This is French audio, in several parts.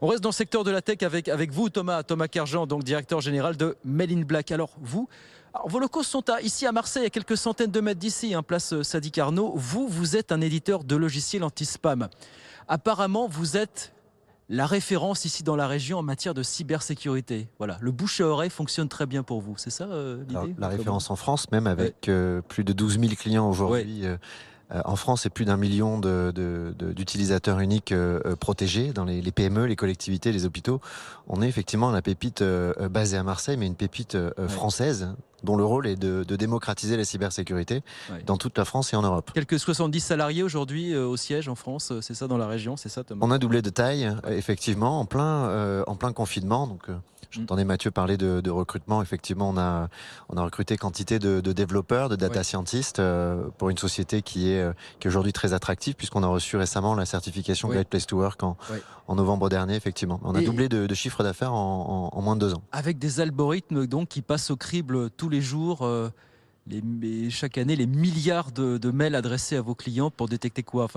On reste dans le secteur de la tech avec vous, Thomas Kerjean, donc directeur général de Made in Black. Alors, vos locaux sont ici à Marseille, à quelques centaines de mètres d'ici, place Sadi Carnot. Vous êtes un éditeur de logiciels anti-spam. Apparemment, vous êtes la référence ici dans la région en matière de cybersécurité. Voilà, le bouche à oreille fonctionne très bien pour vous, c'est ça l'idée? La référence en France, même avec plus de 12 000 clients aujourd'hui. En France, c'est plus d'1 million d'utilisateurs uniques protégés dans les PME, les collectivités, les hôpitaux. On est effectivement la pépite basée à Marseille, mais une pépite française dont le rôle est de démocratiser la cybersécurité dans toute la France et en Europe. Quelques 70 salariés aujourd'hui au siège en France, c'est ça dans la région, c'est ça Thomas? On a doublé de taille, effectivement, en plein confinement. Donc, j'entendais Mathieu parler de recrutement. Effectivement, on a recruté quantité de développeurs, de data scientists pour une société qui est aujourd'hui très attractive, puisqu'on a reçu récemment la certification Great Place to Work en novembre dernier. Effectivement, on a doublé de chiffre d'affaires en moins de 2 ans. Avec des algorithmes donc qui passent au crible tous les jours. Chaque année, les milliards de mails adressés à vos clients pour détecter quoi?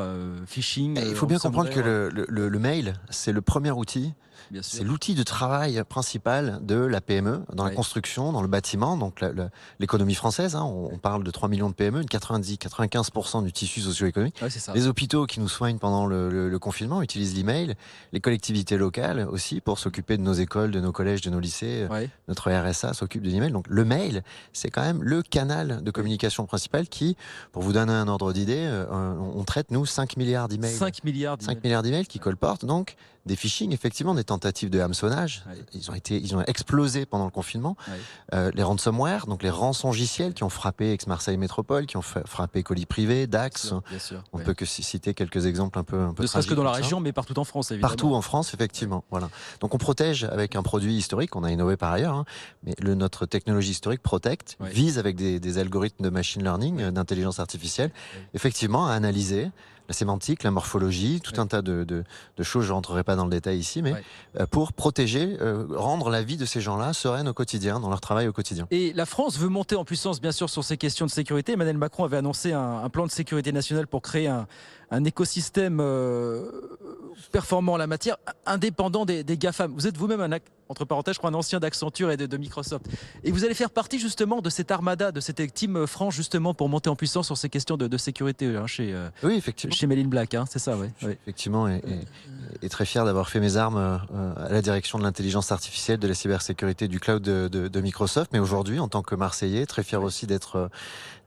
Phishing. Il faut bien comprendre que le mail, c'est le premier outil. C'est l'outil de travail principal de la PME, dans la construction, dans le bâtiment, donc l'économie française. On parle de 3 millions de PME, 95% du tissu socio-économique. Les hôpitaux qui nous soignent pendant le confinement utilisent l'email. Les collectivités locales aussi pour s'occuper de nos écoles, de nos collèges, de nos lycées. Notre RSA s'occupe de l'email. Donc le mail, c'est quand même le canal de communication principal qui, pour vous donner un ordre d'idée, on traite nous 5 milliards d'emails. 5 milliards d'emails qui colportent donc des phishing, effectivement, des tentatives de hameçonnage. Ils ont explosé pendant le confinement. Les ransomware, donc les rançongiciels qui ont frappé Aix-Marseille Métropole, qui ont frappé Colis Privé, Dax. On peut que citer quelques exemples un peu ne serait-ce que dans la région, mais partout en France, évidemment. Partout en France, effectivement. Voilà. Donc on protège avec un produit historique, qu'on a innové par ailleurs, mais notre technologie historique Protect vise avec des algorithmes de machine learning, d'intelligence artificielle, effectivement à analyser la sémantique, la morphologie, tout un tas de choses, je ne rentrerai pas dans le détail ici, mais pour protéger, rendre la vie de ces gens-là sereine au quotidien, dans leur travail au quotidien. Et la France veut monter en puissance, bien sûr, sur ces questions de sécurité. Emmanuel Macron avait annoncé un plan de sécurité nationale pour créer un écosystème performant en la matière, indépendant des GAFAM. Vous êtes vous-même entre parenthèses, je crois, un ancien d'Accenture et de Microsoft. Et vous allez faire partie justement de cette armada, de cette team France, justement, pour monter en puissance sur ces questions de sécurité chez Made in Black, c'est ça, Effectivement, et très fier d'avoir fait mes armes à la direction de l'intelligence artificielle, de la cybersécurité, du cloud de Microsoft. Mais aujourd'hui, en tant que Marseillais, très fier aussi d'être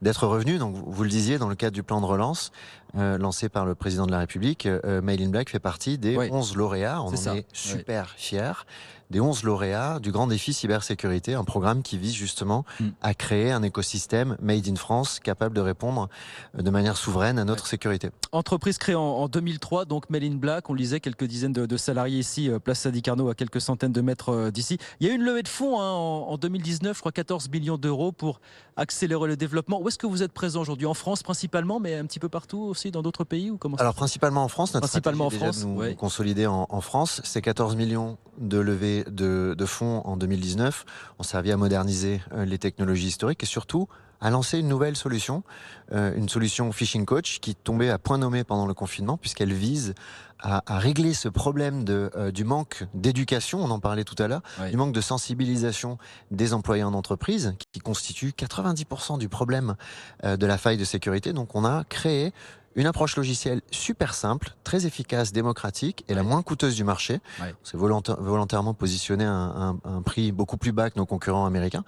revenu. Donc, vous le disiez, dans le cadre du plan de relance lancé par le président de la République, Made in Black fait partie des 11 lauréats. On en est super fiers. Des 11 lauréats du grand défi cybersécurité, un programme qui vise justement à créer un écosystème made in France capable de répondre de manière souveraine à notre sécurité. Entreprise créée en 2003, donc Made in Black, on le disait, quelques dizaines de salariés ici, place Sadi Carnot, à quelques centaines de mètres d'ici. Il y a eu une levée de fonds en 2019, je crois 14 millions d'euros pour accélérer le développement. Où est-ce que vous êtes présent aujourd'hui? En France principalement, mais un petit peu partout aussi, dans d'autres pays ou comment? Alors principalement en France, notre stratégie est déjà de nous consolider en France. Ces 14 millions de levée de fonds en 2019 ont servi à moderniser les technologies historiques et surtout à lancer une nouvelle solution, une solution Phishing Coach qui tombait à point nommé pendant le confinement puisqu'elle vise à régler ce problème du manque d'éducation, on en parlait tout à l'heure, du manque de sensibilisation des employés en entreprise qui constitue 90% du problème de la faille de sécurité. Donc on a créé une approche logicielle super simple, très efficace, démocratique et la moins coûteuse du marché. On s'est volontairement positionné à un prix beaucoup plus bas que nos concurrents américains,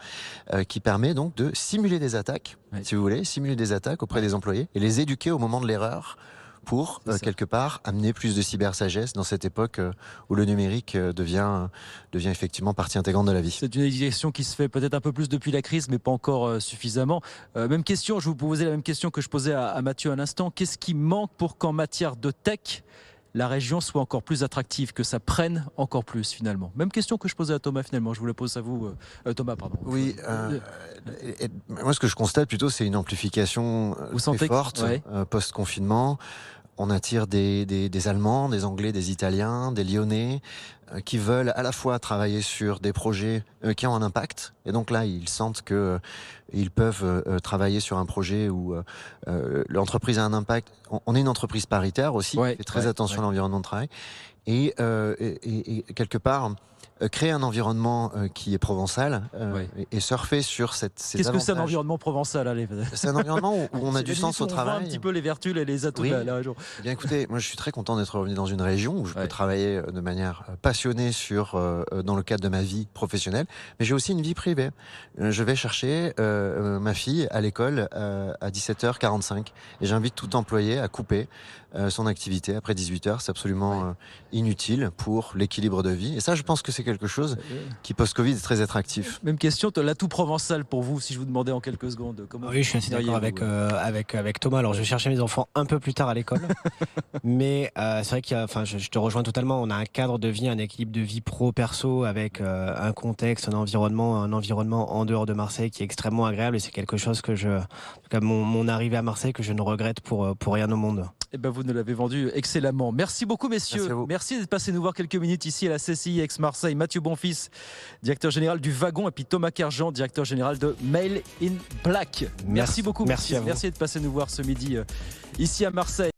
qui permet donc de simuler des attaques, si vous voulez, simuler des attaques auprès des employés et les éduquer au moment de l'erreur pour, quelque part, amener plus de cybersagesse dans cette époque où le numérique devient effectivement partie intégrante de la vie. C'est une éducation qui se fait peut-être un peu plus depuis la crise, mais pas encore suffisamment. Même question, je vous posais la même question que je posais à Mathieu à l'instant. Qu'est-ce qui manque pour qu'en matière de tech, la région soit encore plus attractive, que ça prenne encore plus finalement? Même question que je posais à Thomas finalement, je vous la pose à vous, Thomas, pardon. Oui, moi ce que je constate plutôt c'est une amplification très forte post-confinement. On attire des Allemands, des Anglais, des Italiens, des Lyonnais qui veulent à la fois travailler sur des projets qui ont un impact. Et donc là, ils sentent qu'ils peuvent travailler sur un projet où l'entreprise a un impact. On est une entreprise paritaire aussi, qui fait très attention à l'environnement de travail. et quelque part créer un environnement qui est provençal et surfer sur ces Qu'est-ce avantages. Que c'est un environnement provençal? Allez. C'est un environnement où on a du sens au travail. On voit un petit peu les vertus et les atouts de la région. Eh bien écoutez, moi je suis très content d'être revenu dans une région où je peux travailler de manière passionnée dans le cadre de ma vie professionnelle, mais j'ai aussi une vie privée. Je vais chercher ma fille à l'école à 17h45 et j'invite tout employé à couper son activité après 18h. C'est absolument inutile pour l'équilibre de vie. Et ça, je pense que c'est quelque chose qui, post-Covid, est très attractif. Même question, l'atout provençal pour vous, si je vous demandais en quelques secondes. Oui, je suis assez d'accord avec Thomas. Alors, je vais chercher mes enfants un peu plus tard à l'école. Mais c'est vrai je te rejoins totalement. On a un cadre de vie, un équilibre de vie pro-perso avec un contexte, un environnement en dehors de Marseille qui est extrêmement agréable. Et c'est quelque chose que en tout cas, mon arrivée à Marseille, que je ne regrette pour rien au monde. Eh ben, vous nous l'avez vendu excellemment. Merci beaucoup, messieurs. Merci d'être passé nous voir quelques minutes ici à la CCI Aix-Marseille. Mathieu Bonfils, directeur général du Wagon, et puis Thomas Kerjean, directeur général de Mail in Black. Merci beaucoup. Merci à vous. Merci d'être passé nous voir ce midi ici à Marseille.